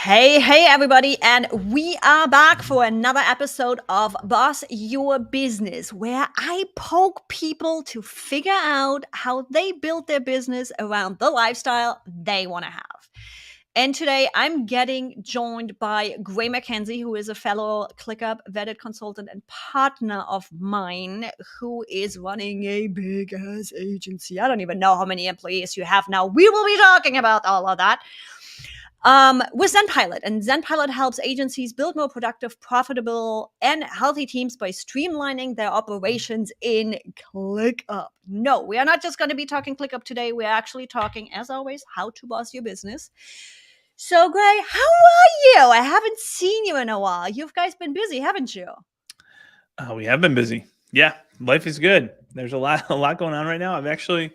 Hey, everybody, and we are back for another episode of Boss Your Business, where I poke people to figure out how they build their business around the lifestyle they want to have. And today I'm getting joined by MacKenzie, who is a fellow ClickUp vetted consultant and partner of mine, who is running a big ass agency. I don't even know how many employees you have now. We will be talking about all of that. With ZenPilot. And ZenPilot helps agencies build more productive, profitable, and healthy teams by streamlining their operations in ClickUp. No, we are not just going to be talking ClickUp today. We are actually talking, as always, how to boss your business. So, Gray, how are you? I haven't seen you in a while. You guys been busy, haven't you? We have been busy. Yeah, life is good. There's a lot going on right now. I've actually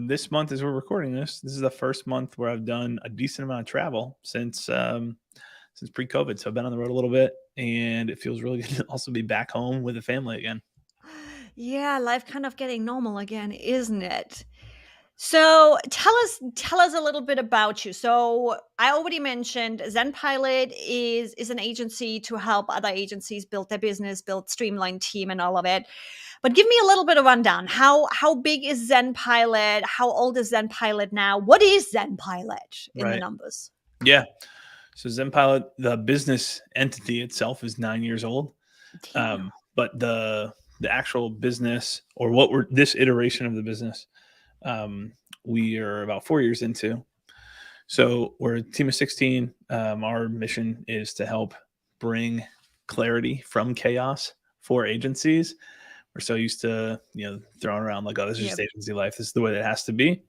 this month, as we're recording this is the first month where I've done a decent amount of travel since pre-COVID. So I've been on the road a little bit, and it feels really good to also be back home with the family again. Yeah, life kind of getting normal again, isn't it? So tell us a little bit about you. So I already mentioned ZenPilot is an agency to help other agencies build their business, build streamlined team and all of it. But give me a little bit of rundown. How big is ZenPilot? How old is ZenPilot now? What is ZenPilot in the numbers? Yeah. So ZenPilot, the business entity itself, is 9 years old. But the actual business, or this iteration of the business, we are about 4 years into. So we're a team of 16. Our mission is to help bring clarity from chaos for agencies. We're so used to, throwing around like, oh, this is just agency life. This is the way that it has to be.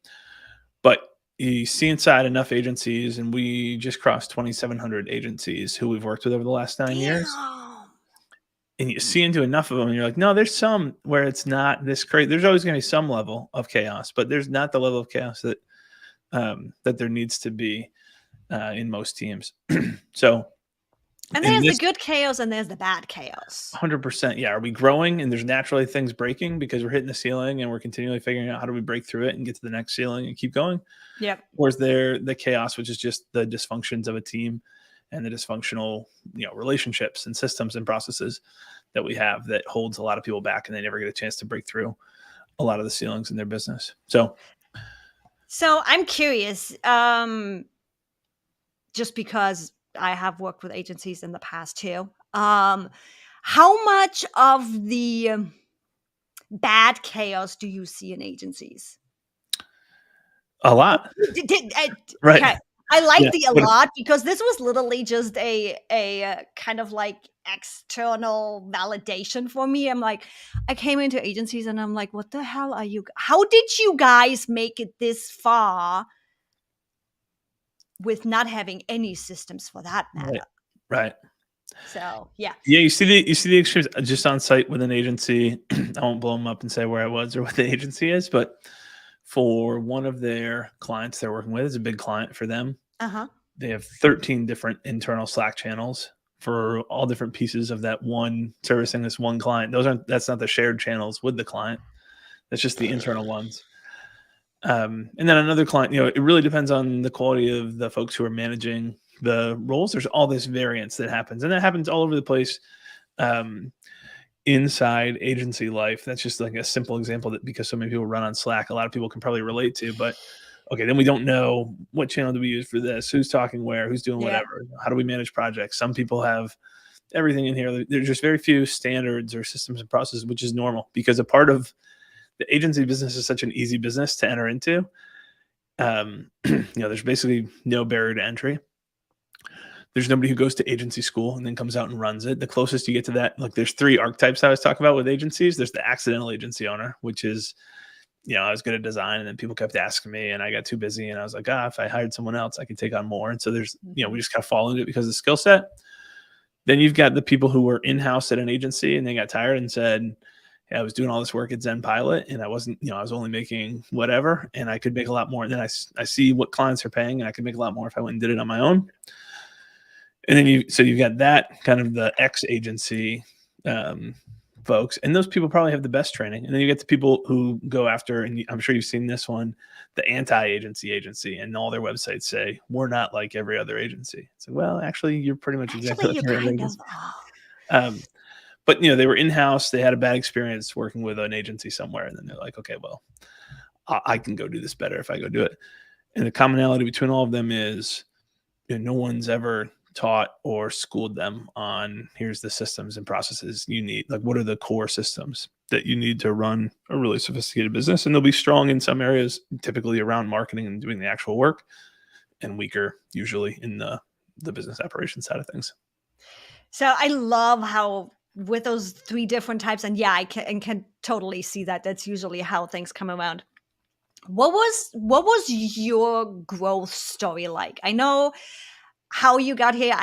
But you see inside enough agencies, and we just crossed 2,700 agencies who we've worked with over the last 9 years. And you see into enough of them, and you're like, no, there's some where it's not this crazy. There's always going to be some level of chaos, but there's not the level of chaos that there needs to be in most teams. So, and there's the good chaos and there's the bad chaos. 100%. Yeah. Are we growing and there's naturally things breaking because we're hitting the ceiling and we're continually figuring out how do we break through it and get to the next ceiling and keep going? Yep. Or is there the chaos, which is just the dysfunctions of a team and the dysfunctional, relationships and systems and processes that we have that holds a lot of people back, and they never get a chance to break through a lot of the ceilings in their business. So I'm curious, just because I have worked with agencies in the past too. How much of the bad chaos do you see in agencies? A lot. Right. Okay. I like the a lot because this was literally just a kind of like external validation for me. I'm like, I came into agencies and I'm like, what the hell are you? How did you guys make it this far with not having any systems for that matter? Right. So yeah. You see the extremes just on site with an agency. I won't blow them up and say where I was or what the agency is, but for one of their clients they're working with, is a big client for them. They have 13 different internal Slack channels for all different pieces of that one, servicing this one client. That's not the shared channels with the client. That's just the internal ones. And then another client, it really depends on the quality of the folks who are managing the roles. There's all this variance that happens, and that happens all over the place. Inside agency life, that's just like a simple example that, because so many people run on Slack, a lot of people can probably relate to. But okay, then we don't know what channel do we use for this, who's talking where, who's doing whatever, how do we manage projects? Some people have everything in here. There's just very few standards or systems and processes, which is normal because a part of the agency business is such an easy business to enter into. There's basically no barrier to entry. There's nobody who goes to agency school and then comes out and runs it. The closest you get to that, like, there's 3 archetypes I was talking about with agencies. There's the accidental agency owner, which is, I was good at design, and then people kept asking me, and I got too busy, and I was like, if I hired someone else, I could take on more. And so there's, we just kind of fall into it because of the skill set. Then you've got the people who were in-house at an agency, and they got tired and said, hey, I was doing all this work at ZenPilot, and I wasn't, I was only making whatever, and I could make a lot more. And then I see what clients are paying, and I could make a lot more if I went and did it on my own. And then you've got that kind of the ex-agency folks, and those people probably have the best training. And then you get the people who go after, and I'm sure you've seen this one, the agency, and all their websites say, we're not like every other agency. So, well, actually, you're pretty much exactly like you every other kind of agency. are. But, they were in-house. They had a bad experience working with an agency somewhere. And then they're like, okay, well, I can go do this better if I go do it. And the commonality between all of them is no one's ever taught or schooled them on here's the systems and processes you need. Like, what are the core systems that you need to run a really sophisticated business? And they'll be strong in some areas, typically around marketing and doing the actual work, and weaker usually in the business operations side of things. So I love how with those 3 different types, and I can totally see that. That's usually how things come around. What was your growth story like? I know how you got here.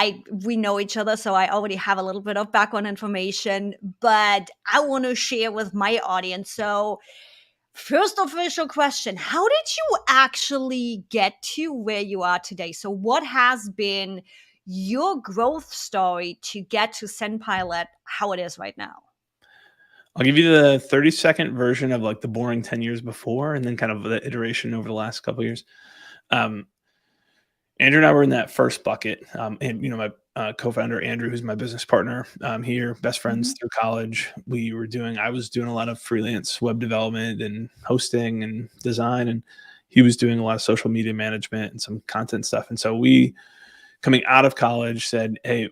We know each other, so I already have a little bit of background information, but I want to share with my audience. So first official question, how did you actually get to where you are today? So what has been your growth story to get to SendPilot how it is right now? I'll give you the 30-second version of like the boring 10 years before, and then kind of the iteration over the last couple of years. Andrew and I were in that first bucket. And, my co-founder, Andrew, who's my business partner here, best friends through college. I was doing a lot of freelance web development and hosting and design, and he was doing a lot of social media management and some content stuff. And so we, coming out of college, said, hey,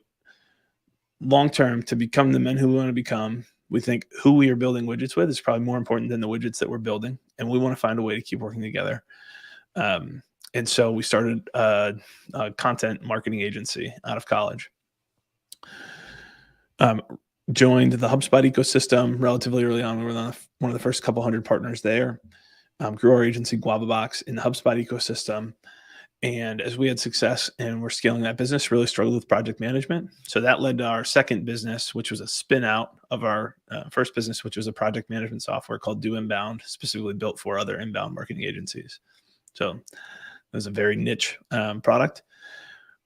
long-term, to become the men who we want to become, we think who we are building widgets with is probably more important than the widgets that we're building. And we want to find a way to keep working together. And so we started a content marketing agency out of college. Joined the HubSpot ecosystem relatively early on. We were one of the first couple hundred partners there. Grew our agency GuavaBox in the HubSpot ecosystem. And as we had success and we're scaling that business, really struggled with project management. So that led to our second business, which was a spin out of our first business, which was a project management software called Do Inbound, specifically built for other inbound marketing agencies. So it was a very niche product.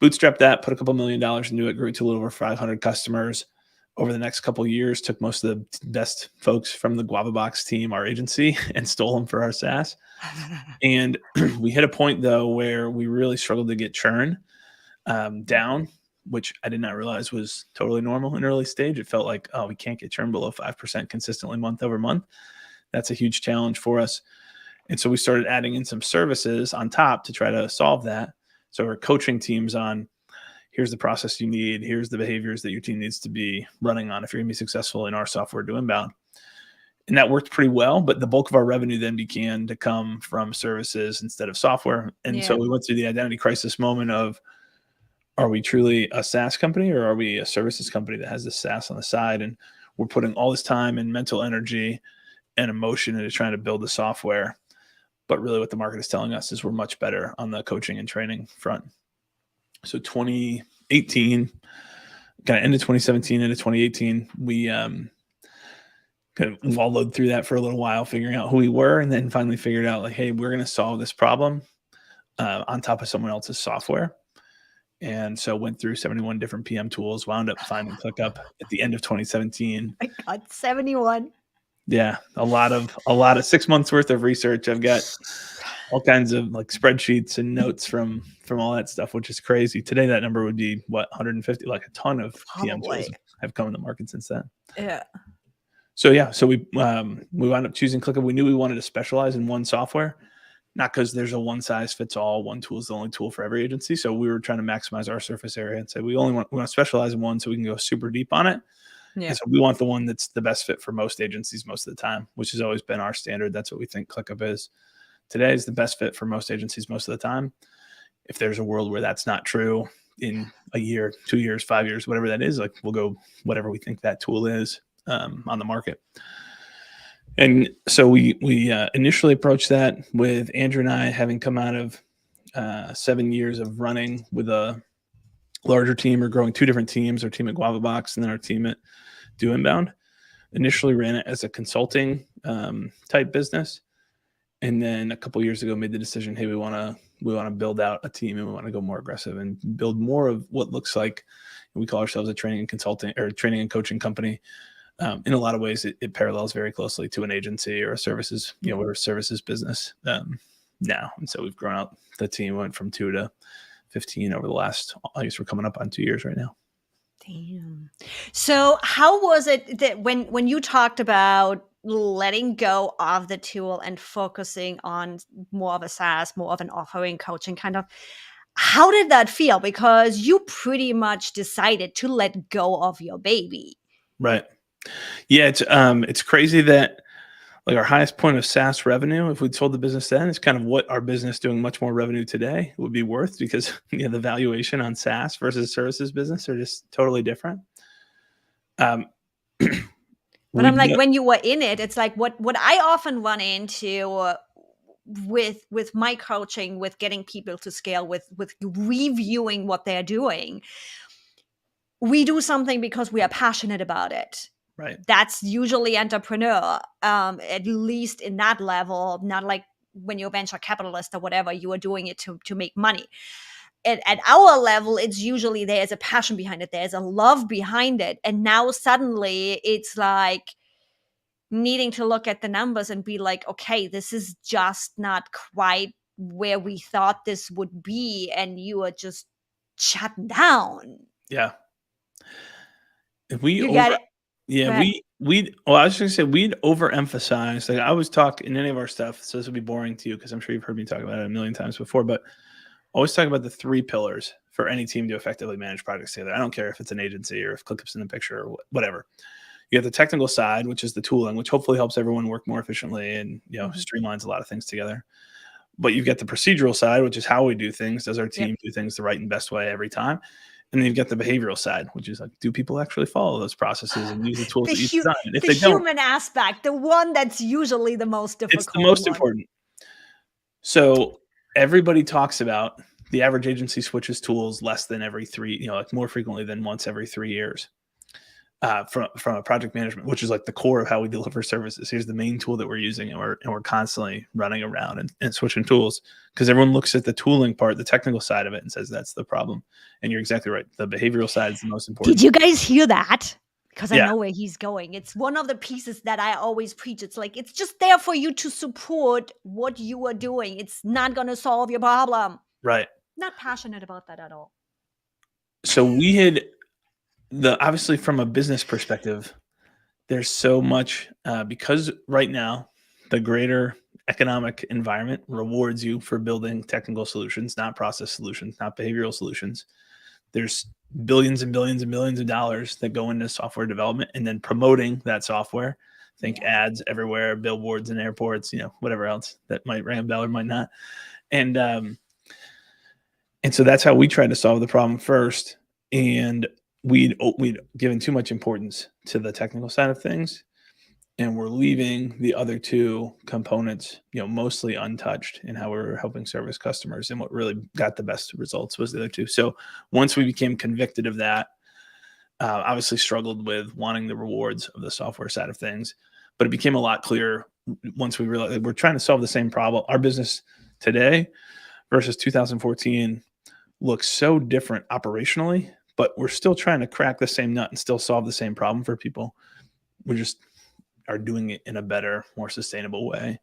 Bootstrapped that, put a couple $1 million into it, grew to a little over 500 customers. Over the next couple of years, took most of the best folks from the GuavaBox team, our agency, and stole them for our SaaS. And we hit a point, though, where we really struggled to get churn down, which I did not realize was totally normal in early stage. It felt like, we can't get churn below 5% consistently month over month. That's a huge challenge for us. And so we started adding in some services on top to try to solve that. So we're coaching teams on, here's the process you need. Here's the behaviors that your team needs to be running on if you're going to be successful in our software Do Inbound. And that worked pretty well, but the bulk of our revenue then began to come from services instead of software. And so we went through the identity crisis moment of, are we truly a SaaS company or are we a services company that has the SaaS on the side? And we're putting all this time and mental energy and emotion into trying to build the software. But really what the market is telling us is we're much better on the coaching and training front. So 2018, kind of end of 2017 into 2018, we kind of wallowed through that for a little while, figuring out who we were, and then finally figured out like, hey, we're going to solve this problem on top of someone else's software. And so went through 71 different PM tools, wound up finding ClickUp at the end of 2017. I got 71. Yeah, a lot of 6 months worth of research. I've got all kinds of like spreadsheets and notes from all that stuff, which is crazy. Today, that number would be 150, like a ton of PM tools have come in the market since then. Yeah. So we wound up choosing ClickUp. We knew we wanted to specialize in one software, not because there's a one size fits all. One tool is the only tool for every agency. So we were trying to maximize our surface area and say we want to specialize in one so we can go super deep on it. Yeah. And so we want the one that's the best fit for most agencies most of the time, which has always been our standard. That's what we think ClickUp is. Today is the best fit for most agencies most of the time. If there's a world where that's not true in a year, 2 years, 5 years, whatever that is, like we'll go whatever we think that tool is on the market. And so we initially approached that with Andrew and I having come out of 7 years of running with a larger team or growing 2 different teams, our team at GuavaBox and then our team at Do Inbound. Initially ran it as a consulting type business. And then a couple of years ago made the decision, hey, we want to build out a team and we want to go more aggressive and build more of what looks like, we call ourselves a training and consulting or training and coaching company in a lot of ways, it parallels very closely to an agency or a services, we're a services business now. And so we've grown out the team, went from 2 to 15 over the last, I guess we're coming up on 2 years right now. Damn. So how was it that when you talked about letting go of the tool and focusing on more of a SaaS, more of an offering coaching kind of, how did that feel? Because you pretty much decided to let go of your baby. Right. Yeah. It's crazy that like our highest point of SaaS revenue, if we'd sold the business then, is kind of what our business doing much more revenue today would be worth, because the valuation on SaaS versus services business are just totally different. But I'm like, when you were in it, it's like what I often run into with my coaching, with getting people to scale, with reviewing what they're doing. We do something because we are passionate about it. Right. That's usually entrepreneur, at least in that level, not like when you're a venture capitalist or whatever, you are doing it to make money. At our level, it's usually there's a passion behind it. There's a love behind it. And now suddenly it's like needing to look at the numbers and be like, okay, this is just not quite where we thought this would be. And you are just shutting down. Yeah. If we You got it. Yeah, Go ahead. I was just gonna say we'd overemphasize. Like I always talk in any of our stuff, so this will be boring to you because I'm sure you've heard me talk about it a million times before, but always talk about the 3 pillars for any team to effectively manage projects together. I don't care if it's an agency or if ClickUp's in the picture or whatever. You have the technical side, which is the tooling, which hopefully helps everyone work more efficiently and streamlines a lot of things together. But you've got the procedural side, which is how we do things. Does our team do things the right and best way every time? And then you've got the behavioral side, which is like, do people actually follow those processes and use the tools that you design? And if the they don't, human aspect, the one that's usually the most difficult. it's the most important. So everybody talks about the average agency switches tools less than every 3, like more frequently than once every 3 years. From a project management, which is like the core of how we deliver services. Here's the main tool that we're using, and we're constantly running around and switching tools, because everyone looks at the tooling part, the technical side of it, and says that's the problem. And you're exactly right. The behavioral side is the most important. Did you guys hear that? Because I know where he's going. It's one of the pieces that I always preach. It's like, it's just there for you to support what you are doing. It's not going to solve your problem. Right. Not passionate about that at all. So we had obviously from a business perspective, there's so much because right now the greater economic environment rewards you for building technical solutions, not process solutions, not behavioral solutions. There's billions and billions and billions of dollars that go into software development and then promoting that software. Think ads everywhere, billboards in airports, whatever else that might ring a bell or might not. And so that's how we tried to solve the problem first. And we'd given too much importance to the technical side of things, and we're leaving the other 2 components, mostly untouched in how we're helping service customers. And what really got the best results was the other 2. So once we became convicted of that, obviously struggled with wanting the rewards of the software side of things, but it became a lot clearer once we realized that we're trying to solve the same problem. Our business today versus 2014 looks so different operationally, but we're still trying to crack the same nut and still solve the same problem for people. We just are doing it in a better, more sustainable way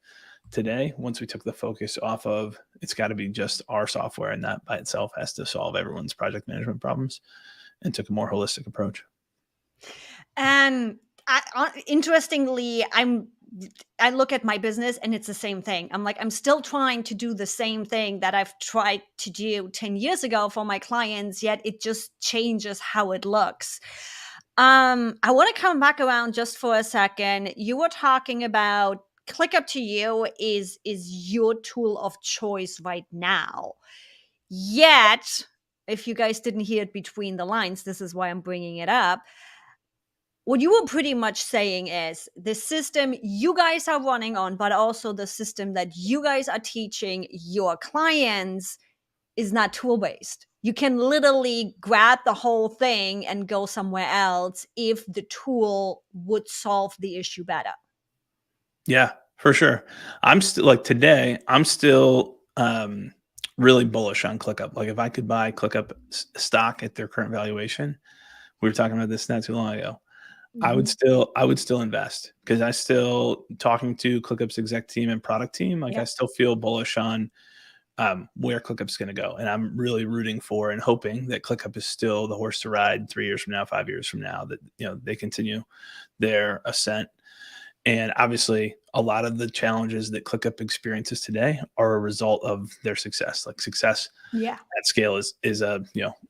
today. Once we took the focus off of, it's got to be just our software, and that by itself has to solve everyone's project management problems, and took a more holistic approach. And interestingly, I look at my business and it's the same thing. I'm like, I'm still trying to do the same thing that I've tried to do 10 years ago for my clients, yet it just changes how it looks. I want to come back around just for a second. You were talking about ClickUp to you is your tool of choice right now. Yet, if you guys didn't hear it between the lines, this is why I'm bringing it up. What you were pretty much saying is the system you guys are running on, but also the system that you guys are teaching your clients is not tool-based. You can literally grab the whole thing and go somewhere else if the tool would solve the issue better. Yeah, for sure. I'm still like today, I'm still really bullish on ClickUp. Like if I could buy ClickUp stock at their current valuation, we were talking about this not too long ago, I would still invest, because I still, talking to ClickUp's exec team and product team, like I still feel bullish on where ClickUp's going to go. And I'm really rooting for and hoping that ClickUp is still the horse to ride 3 years from now, 5 years from now, that, they continue their ascent. And obviously a lot of the challenges that ClickUp experiences today are a result of their success. Like success at scale is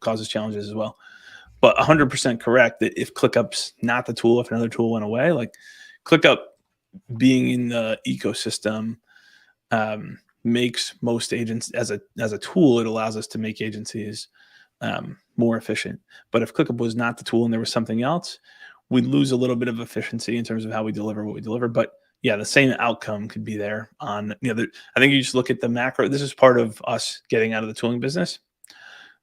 causes challenges as well. But 100% correct that if ClickUp's not the tool, if another tool went away, like ClickUp being in the ecosystem, makes most agents, as a tool, it allows us to make agencies more efficient. But if ClickUp was not the tool and there was something else, we'd lose a little bit of efficiency in terms of how we deliver what we deliver. But yeah, the same outcome could be there on, I think you just look at the macro. This is part of us getting out of the tooling business.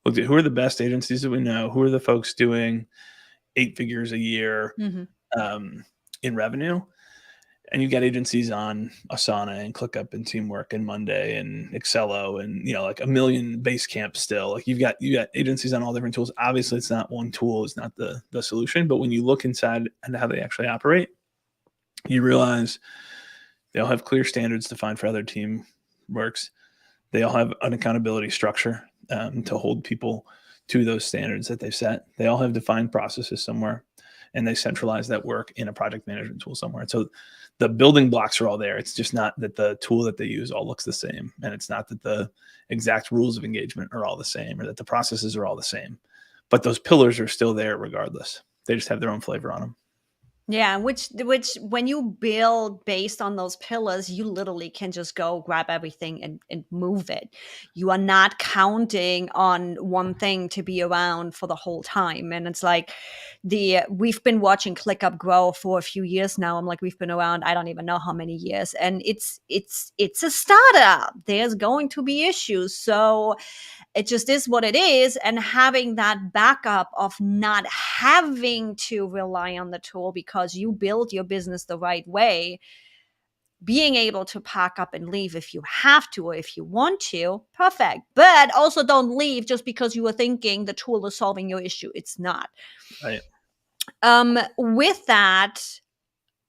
Look at who are the best agencies that we know, who are the folks doing 8 figures a year in revenue. And you got agencies on Asana and ClickUp and Teamwork and Monday and Excello and, like a million Basecamp still. Like you got agencies on all different tools. Obviously it's not one tool, it's not the solution, but when you look inside and how they actually operate, you realize they all have clear standards defined for how their team works. They all have an accountability structure to hold people to those standards that they've set. They all have defined processes somewhere, and they centralize that work in a project management tool somewhere. And so the building blocks are all there. It's just not that the tool that they use all looks the same. And it's not that the exact rules of engagement are all the same, or that the processes are all the same. But those pillars are still there regardless. They just have their own flavor on them. Yeah, which when you build based on those pillars, you literally can just go grab everything and move it. You are not counting on one thing to be around for the whole time. And it's like we've been watching ClickUp grow for a few years now. I'm like, we've been around, I don't even know how many years. And it's a startup. There's going to be issues. So it just is what it is. And having that backup of not having to rely on the tool because you build your business the right way, being able to pack up and leave if you have to or if you want to, perfect. But also don't leave just because you were thinking the tool is solving your issue. It's not. Right. With that,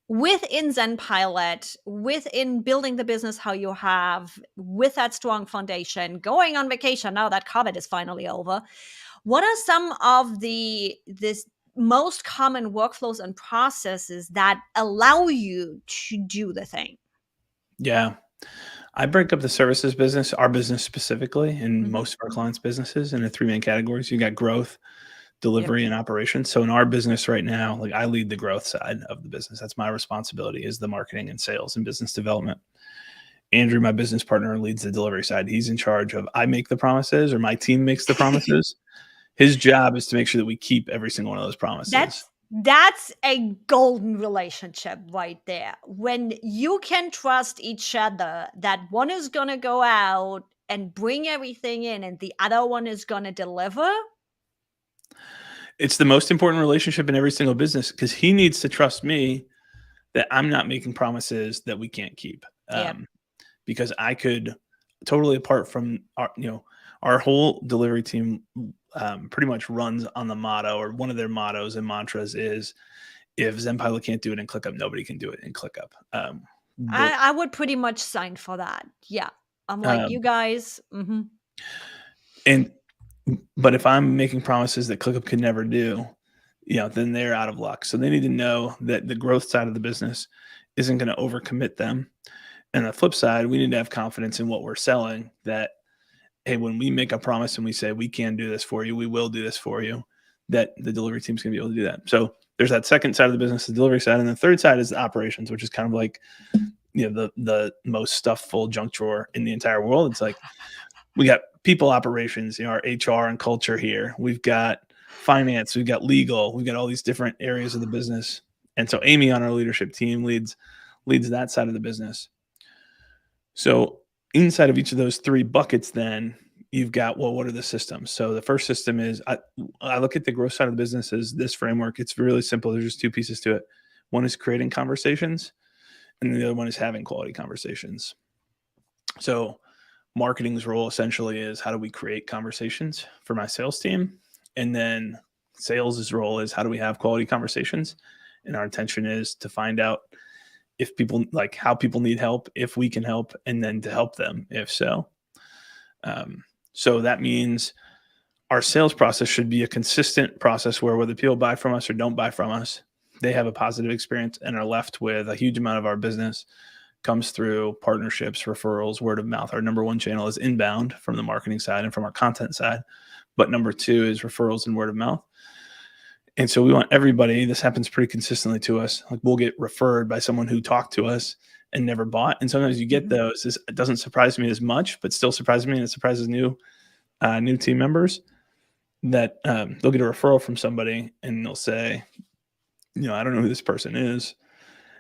within ZenPilot, within building the business how you have, with that strong foundation, going on vacation now that COVID is finally over, what are some of this most common workflows and processes that allow you to do the thing? Yeah. I break up the services business, our business specifically, and most of our clients' businesses into 3 main categories. You got growth, delivery, and operations. So in our business right now, like I lead the growth side of the business. That's my responsibility, is the marketing and sales and business development. Andrew, my business partner, leads the delivery side. He's in charge of, I make the promises, or my team makes the promises. His job is to make sure that we keep every single one of those promises. That's a golden relationship right there. When you can trust each other, that one is going to go out and bring everything in and the other one is going to deliver. It's the most important relationship in every single business, because he needs to trust me that I'm not making promises that we can't keep. Because I could, totally apart from our whole delivery team pretty much runs on the motto, or one of their mottos and mantras is, if ZenPilot can't do it in ClickUp, nobody can do it in ClickUp. I would pretty much sign for that. Yeah. I'm like, you guys. But if I'm making promises that ClickUp could never do, then they're out of luck. So they need to know that the growth side of the business isn't going to overcommit them. And the flip side, we need to have confidence in what we're selling, that, hey, when we make a promise and we say we can do this for you, we will do this for you, that the delivery team's going to be able to do that. So there's that second side of the business, the delivery side. And the third side is the operations, which is kind of like, the most stuffed junk drawer in the entire world. It's like, we got people operations, our HR and culture here. We've got finance, we've got legal, we've got all these different areas of the business. And so Amy on our leadership team leads that side of the business. So inside of each of those 3 buckets, then you've got, well, what are the systems? So the first system is, I look at the growth side of the business as this framework. It's really simple. There's just 2 pieces to it. One is creating conversations, and the other one is having quality conversations. So marketing's role essentially is, how do we create conversations for my sales team? And then sales' role is, how do we have quality conversations? And our intention is to find out if people like how people need help, if we can help, and then to help them if so. So that means our sales process should be a consistent process where whether people buy from us or don't buy from us, they have a positive experience and are left with a huge amount of our business comes through partnerships, referrals, word of mouth. Our number one channel is inbound from the marketing side and from our content side. But number two is referrals and word of mouth. And so we want everybody, this happens pretty consistently to us. Like we'll get referred by someone who talked to us and never bought. And sometimes you get those. It doesn't surprise me as much, but still surprises me. And it surprises new team members that they'll get a referral from somebody and they'll say, I don't know who this person is.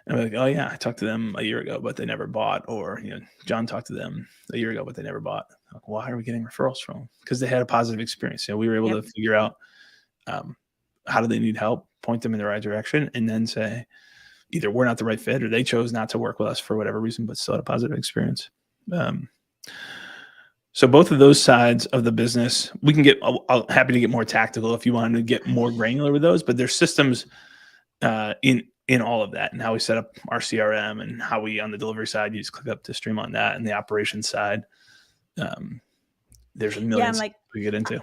And I'm like, oh yeah, I talked to them a year ago, but they never bought. Or, John talked to them a year ago, but they never bought. Like, why are we getting referrals from them? Because they had a positive experience. We were able to figure out how do they need help, point them in the right direction, and then say either we're not the right fit or they chose not to work with us for whatever reason, but still had a positive experience. So both of those sides of the business, we can get, I'm happy to get more tactical if you wanted to get more granular with those, but there's systems in all of that and how we set up our CRM and how we, on the delivery side, use ClickUp to streamline that, and the operations side. There's a million we get into.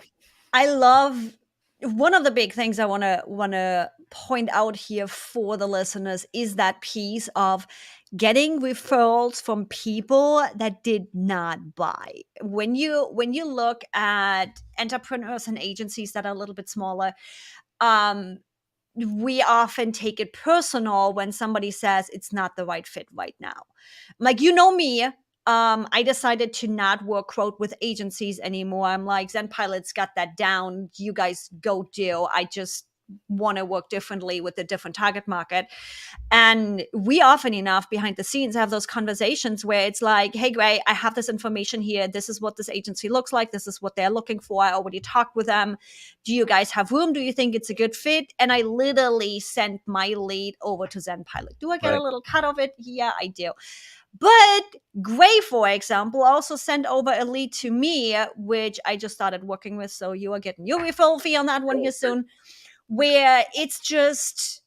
I love one of the big things I want to point out here for the listeners is that piece of getting referrals from people that did not buy. When you look at entrepreneurs and agencies that are a little bit smaller, we often take it personal when somebody says it's not the right fit right now. Like, me, I decided to not work quote with agencies anymore. I'm like, Zen Pilot's got that down. You guys go do. I just want to work differently with a different target market. And we often enough behind the scenes have those conversations where it's like, hey, Gray, I have this information here. This is what this agency looks like. This is what they're looking for. I already talked with them. Do you guys have room? Do you think it's a good fit? And I literally sent my lead over to Zen Pilot. Do I get a little cut of it? Yeah, I do. But Gray, for example, also sent over a lead to me, which I just started working with. So you are getting your referral fee on that one here soon, where it's just,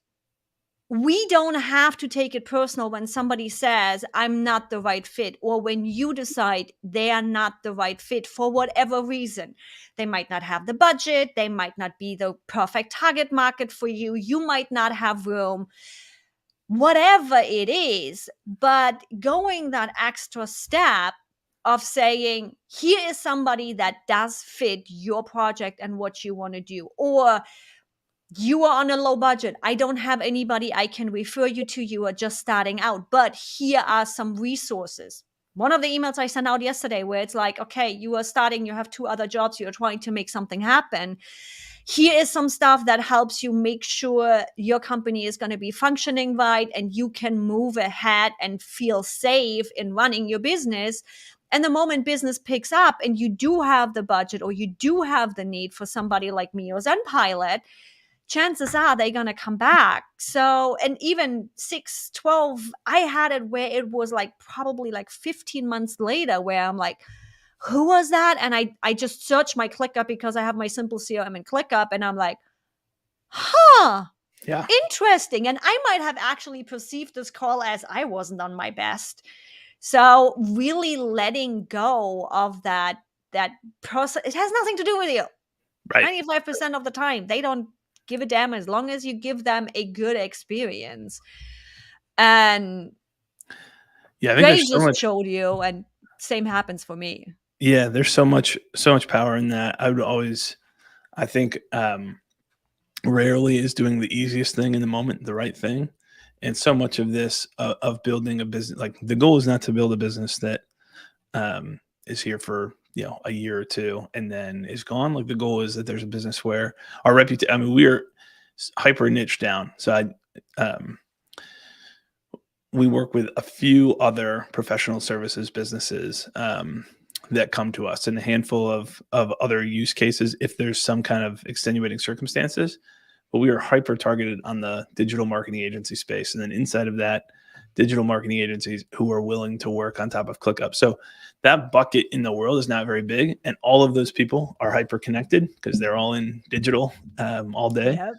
we don't have to take it personal when somebody says, I'm not the right fit, or when you decide they are not the right fit for whatever reason. They might not have the budget. They might not be the perfect target market for you. You might not have room. Whatever it is, but going that extra step of saying, here is somebody that does fit your project and what you want to do, or you are on a low budget. I don't have anybody I can refer you to. You are just starting out, but here are some resources. One of the emails I sent out yesterday where it's like, okay, you are starting, you have 2 other jobs, you're trying to make something happen. Here is some stuff that helps you make sure your company is going to be functioning right and you can move ahead and feel safe in running your business. And the moment business picks up and you do have the budget or you do have the need for somebody like me or Zen Pilot, chances are they're going to come back. So, and even 6, 12, I had it where it was like probably like 15 months later where I'm like, who was that? And I just searched my ClickUp because I have my simple CRM in ClickUp, and I'm like, yeah, interesting. And I might have actually perceived this call as I wasn't on my best. So really letting go of that person, it has nothing to do with you. Right. 95% of the time, they don't give a damn as long as you give them a good experience. And yeah, I think Ray just showed you, and same happens for me. Yeah, there's so much power in that. I think rarely is doing the easiest thing in the moment the right thing. And so much of this of building a business, like the goal is not to build a business that is here for a year or 2 and then is gone. Like the goal is that there's a business where our reputation, I mean, we are hyper niche down. So we work with a few other professional services businesses that come to us, and a handful of other use cases if there's some kind of extenuating circumstances. But we are hyper targeted on the digital marketing agency space. And then inside of that, digital marketing agencies who are willing to work on top of ClickUp. So that bucket in the world is not very big. And all of those people are hyper connected because they're all in digital all day. Yep.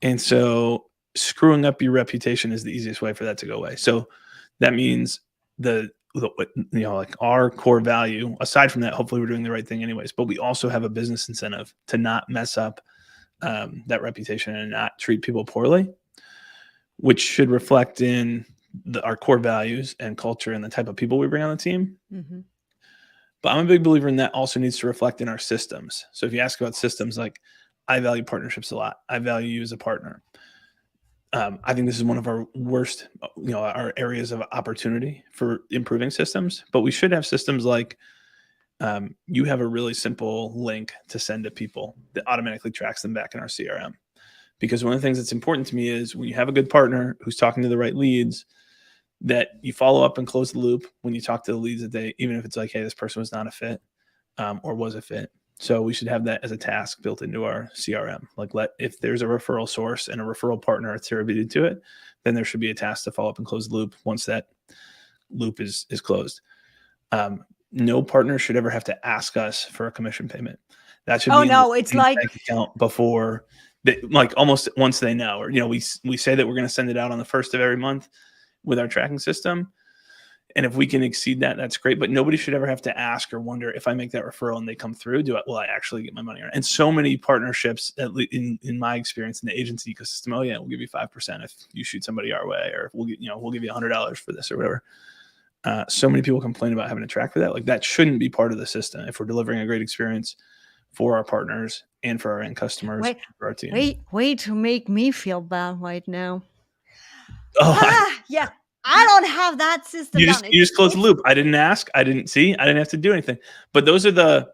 And so screwing up your reputation is the easiest way for that to go away. So that means like our core value, aside from that, hopefully we're doing the right thing anyways, but we also have a business incentive to not mess up that reputation and not treat people poorly, which should reflect in our core values and culture and the type of people we bring on the team. Mm-hmm. But I'm a big believer in that also needs to reflect in our systems. So if you ask about systems, like I value partnerships a lot. I value you as a partner. I think this is one of our worst, our areas of opportunity for improving systems, but we should have systems like you have a really simple link to send to people that automatically tracks them back in our CRM. Because one of the things that's important to me is when you have a good partner who's talking to the right leads, that you follow up and close the loop when you talk to the leads that even if it's like, hey, this person was not a fit or was a fit. So we should have that as a task built into our CRM. Like if there's a referral source and a referral partner attributed to it, then there should be a task to follow up and close the loop once that loop is closed. No partner should ever have to ask us for a commission payment. That should be it's like bank account before they, like almost once they know, or we say that we're going to send it out on the 1st of every month with our tracking system. And if we can exceed that, that's great. But nobody should ever have to ask or wonder, if I make that referral and they come through, will I actually get my money? And so many partnerships, at least in my experience in the agency ecosystem, oh yeah, we'll give you 5% if you shoot somebody our way, or we'll give you $100 for this or whatever. So many people complain about having to track for that. Like that shouldn't be part of the system if we're delivering a great experience for our partners and for our end customers. For our team. Wait to make me feel bad right now. Oh, yeah. I don't have that system. You just close the loop. I didn't ask. I didn't see. I didn't have to do anything. But those are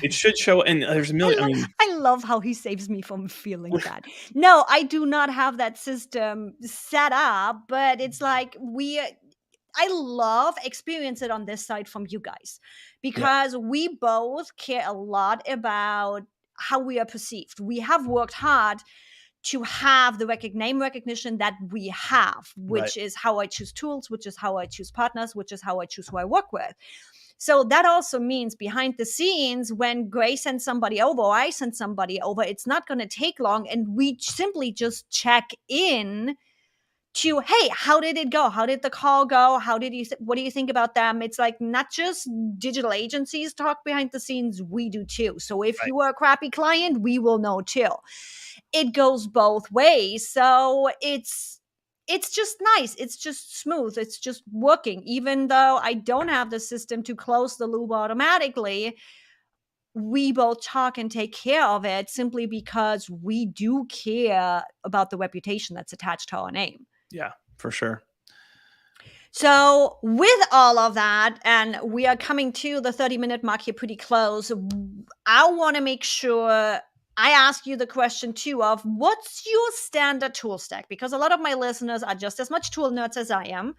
it should show. And there's a million. I love how he saves me from feeling bad. No, I do not have that system set up, but it's like I love experience it on this side from you guys, because we both care a lot about how we are perceived. We have worked hard to have the name recognition that we have, which is how I choose tools, which is how I choose partners, which is how I choose who I work with. So that also means behind the scenes, when Gray sends somebody over or I send somebody over, it's not going to take long. And we simply just check in to, hey, how did it go? How did the call go? What do you think about them? It's like not just digital agencies talk behind the scenes, we do too. So if you are a crappy client, we will know too. It goes both ways. So it's just nice. It's just smooth. It's just working. Even though I don't have the system to close the loop automatically, we both talk and take care of it simply because we do care about the reputation that's attached to our name. Yeah, for sure. So with all of that, and we are coming to the 30-minute mark here pretty close, I want to make sure I ask you the question too of what's your standard tool stack? Because a lot of my listeners are just as much tool nerds as I am.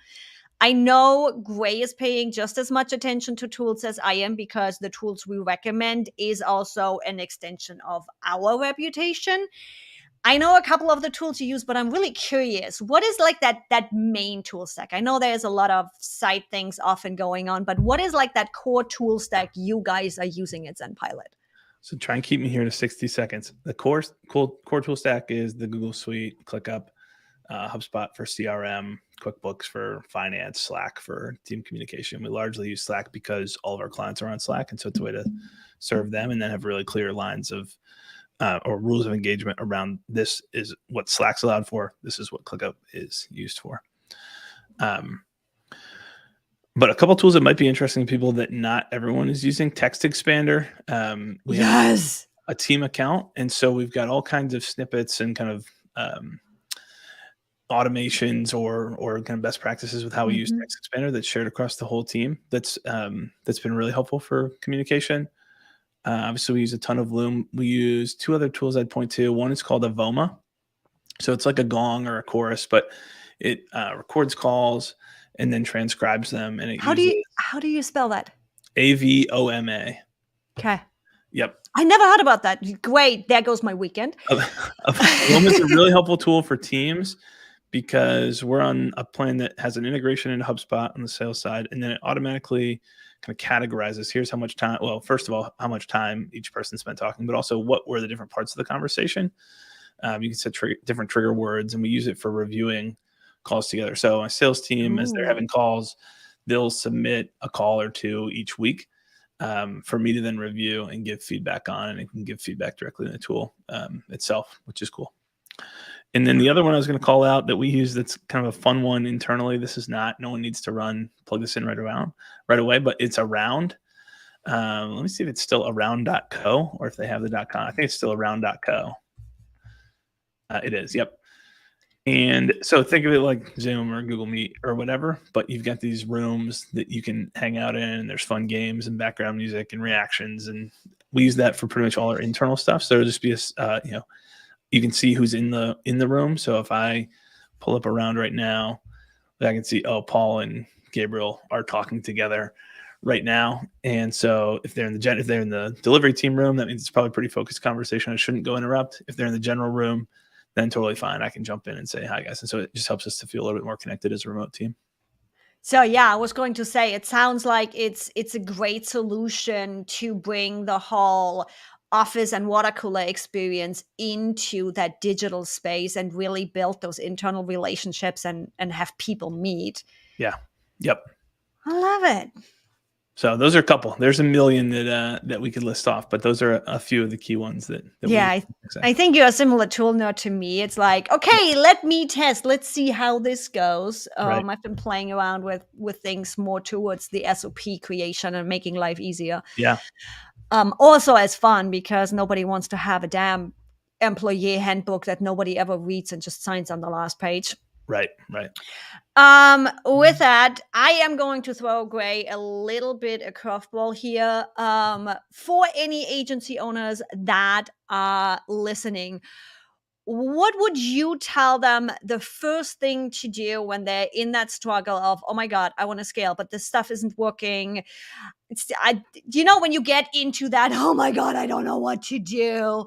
I know Gray is paying just as much attention to tools as I am, because the tools we recommend is also an extension of our reputation. I know a couple of the tools you use, but I'm really curious. What is like that main tool stack? I know there's a lot of side things often going on, but what is like that core tool stack you guys are using at ZenPilot? So try and keep me here to 60 seconds. The core tool stack is the Google Suite, ClickUp, HubSpot for CRM, QuickBooks for finance, Slack for team communication. We largely use Slack because all of our clients are on Slack, and so it's a way to serve them and then have really clear lines of or rules of engagement around this is what Slack's allowed for. This is what ClickUp is used for. But a couple tools that might be interesting to people that not everyone is using. Text Expander. We have a team account. And so we've got all kinds of snippets and kind of automations or kind of best practices with how we use Text Expander that's shared across the whole team. That's been really helpful for communication. Obviously, we use a ton of Loom. We use two other tools I'd point to. One is called Avoma. So it's like a gong or a chorus, but it records calls and then transcribes them. And how do you spell that? Avoma. Okay. Yep. I never heard about that. Great. There goes my weekend. Avoma is a really helpful tool for teams because we're on a plan that has an integration into HubSpot on the sales side, and then it automatically kind of categorizes. Here's how much time. Well, first of all, how much time each person spent talking, but also what were the different parts of the conversation. You can set different trigger words, and we use it for reviewing calls together. So my sales team, as they're having calls, they'll submit a call or two each week for me to then review and give feedback on, and it can give feedback directly in the tool itself, which is cool. And then the other one I was going to call out that we use that's kind of a fun one internally. This is not, no one needs to plug this in right away, but it's Around. Let me see if it's still around.co or if they have the .com. I think it's still around.co. It is. Yep. And so think of it like Zoom or Google Meet or whatever, but you've got these rooms that you can hang out in, and there's fun games and background music and reactions. And we use that for pretty much all our internal stuff. So it'll just be you can see who's in the room. So if I pull up Around right now, I can see, Paul and Gabriel are talking together right now. And so if they're in the delivery team room, that means it's probably a pretty focused conversation. I shouldn't go interrupt. If they're in the general room, then totally fine. I can jump in and say, hi guys. And so it just helps us to feel a little bit more connected as a remote team. So yeah, I was going to say, it sounds like it's a great solution to bring the whole office and water cooler experience into that digital space and really build those internal relationships and have people meet. Yeah. Yep. I love it. So those are a couple. There's a million that we could list off, but those are a few of the key ones that I think you're a similar tool nerd to me. It's like, okay, let me test. Let's see how this goes. Right. I've been playing around with things more towards the SOP creation and making life easier. Yeah. Also as fun, because nobody wants to have a damn employee handbook that nobody ever reads and just signs on the last page. Right. With that, I am going to throw Gray a little bit a curveball here. For any agency owners that are listening, what would you tell them the first thing to do when they're in that struggle of, oh my God, I want to scale, but this stuff isn't working? When you get into that, oh my God, I don't know what to do.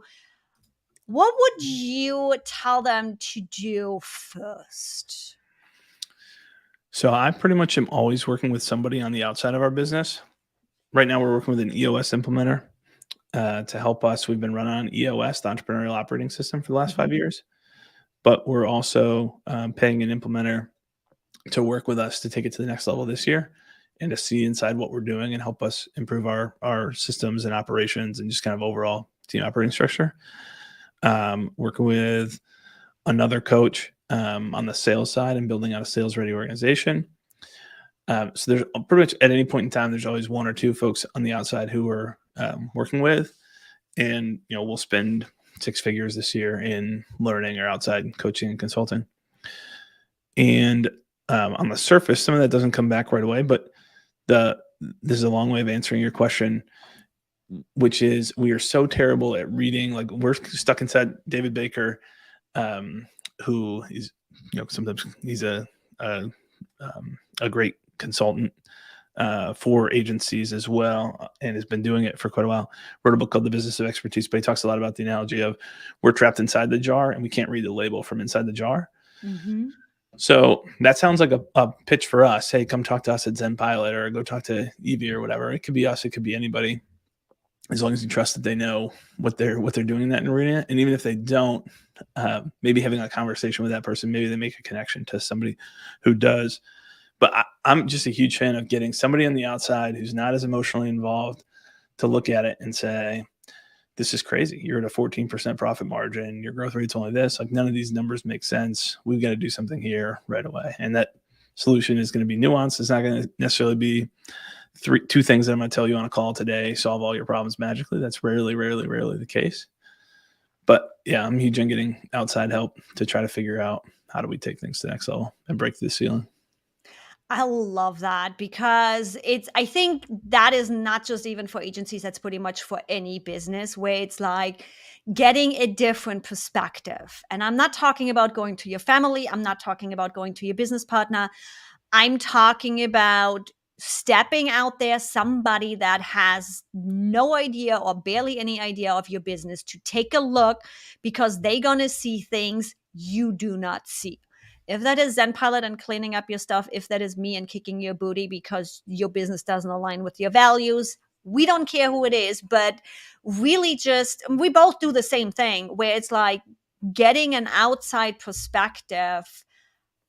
What would you tell them to do first? So I pretty much am always working with somebody on the outside of our business. Right now we're working with an EOS implementer to help us. We've been running on EOS, the entrepreneurial operating system, for the last 5 years. But we're also paying an implementer to work with us to take it to the next level this year and to see inside what we're doing and help us improve our systems and operations and just kind of overall team operating structure. Working with another coach on the sales side and building out a sales ready organization. So there's pretty much at any point in time, there's always one or two folks on the outside who we're working with, and we'll spend 6 figures this year in learning or outside coaching and consulting. And on the surface, some of that doesn't come back right away, but this is a long way of answering your question, which is we are so terrible at reading. Like, we're stuck inside David Baker, who is, sometimes he's a great consultant for agencies as well, and has been doing it for quite a while. Wrote a book called The Business of Expertise, but he talks a lot about the analogy of we're trapped inside the jar and we can't read the label from inside the jar. Mm-hmm. So that sounds like a pitch for us. Hey, come talk to us at Zen Pilot, or go talk to Evie or whatever. It could be us. It could be anybody, as long as you trust that they know what they're doing in that arena. And even if they don't, maybe having a conversation with that person, maybe they make a connection to somebody who does. But I'm just a huge fan of getting somebody on the outside who's not as emotionally involved to look at it and say, this is crazy. You're at a 14% profit margin. Your growth rate's only this. Like, none of these numbers make sense. We've got to do something here right away. And that solution is going to be nuanced. It's not going to necessarily be two things that I'm going to tell you on a call today, solve all your problems magically. That's rarely the case. But yeah, I'm huge on getting outside help to try to figure out how do we take things to the next level and break through the ceiling. I love that, because I think that is not just even for agencies, that's pretty much for any business, where it's like getting a different perspective. And I'm not talking about going to your family. I'm not talking about going to your business partner. I'm talking about stepping out there, somebody that has no idea or barely any idea of your business, to take a look, because they're going to see things you do not see. If that is Zen Pilot and cleaning up your stuff, if that is me and kicking your booty because your business doesn't align with your values, we don't care who it is. But really, just, we both do the same thing, where it's like, getting an outside perspective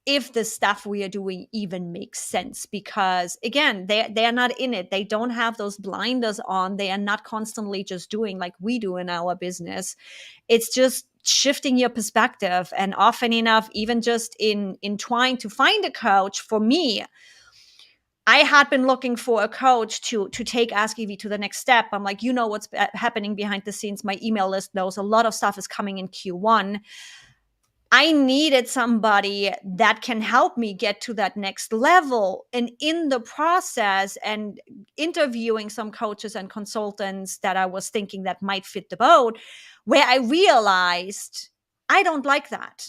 if the stuff we are doing even makes sense, because again, they're not in it. They don't have those blinders on. They are not constantly just doing like we do in our business. It's just shifting your perspective. And often enough, even just in trying to find a coach, for me, I had been looking for a coach to take Ask Evie to the next step. I'm like, what's happening behind the scenes. My email list knows a lot of stuff is coming in Q1. I needed somebody that can help me get to that next level. And in the process, and interviewing some coaches and consultants that I was thinking that might fit the boat, where I realized I don't like that.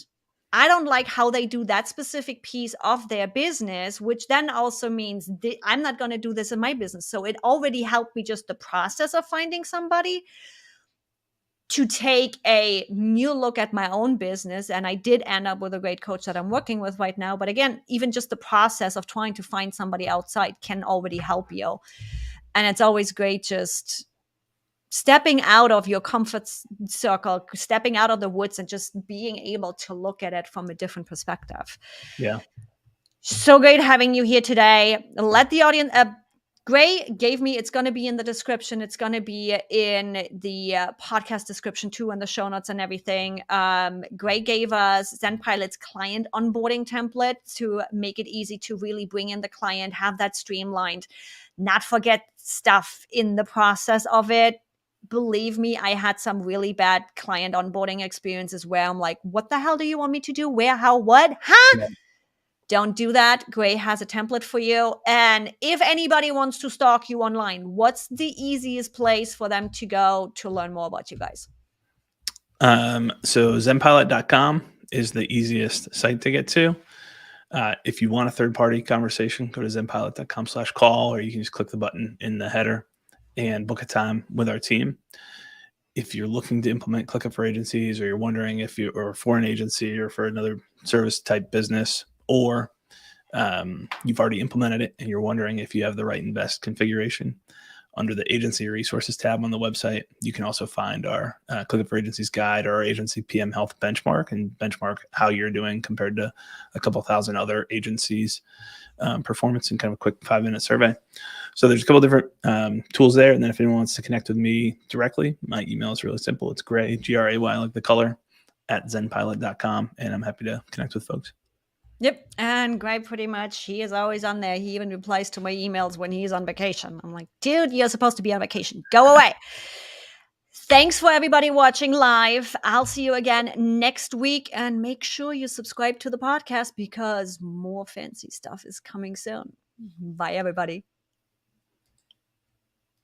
I don't like how they do that specific piece of their business, which then also means I'm not going to do this in my business. So it already helped me, just the process of finding somebody, to take a new look at my own business. And I did end up with a great coach that I'm working with right now. But again, even just the process of trying to find somebody outside can already help you. And it's always great just stepping out of your comfort circle, stepping out of the woods, and just being able to look at it from a different perspective. Yeah. So great having you here today. Let the audience, Gray gave me, it's going to be in the description. It's going to be in the podcast description too, and the show notes and everything. Gray gave us ZenPilot's client onboarding template to make it easy to really bring in the client, have that streamlined, not forget stuff in the process of it. Believe me, I had some really bad client onboarding experiences where I'm like, what the hell do you want me to do? Where, how, what? Huh? Yeah. Don't do that. Gray has a template for you. And if anybody wants to stalk you online, what's the easiest place for them to go to learn more about you guys? So zenpilot.com is the easiest site to get to. If you want a third-party conversation, go to zenpilot.com/call, or you can just click the button in the header and book a time with our team. If you're looking to implement ClickUp for agencies, or you're wondering if you or for an agency or for another service type business, or you've already implemented it and you're wondering if you have the right and best configuration, under the agency resources tab on the website, you can also find our ClickUp for Agencies guide, or our agency PM health benchmark, and benchmark how you're doing compared to a couple thousand other agencies' performance in kind of a quick 5-minute survey. So there's a couple different tools there. And then if anyone wants to connect with me directly, my email is really simple. It's Gray, Gray, like the color, @zenpilot.com. And I'm happy to connect with folks. Yep. And Gray, pretty much, he is always on there. He even replies to my emails when he's on vacation. I'm like, dude, you're supposed to be on vacation. Go away. Thanks for everybody watching live. I'll see you again next week. And make sure you subscribe to the podcast, because more fancy stuff is coming soon. Bye, everybody.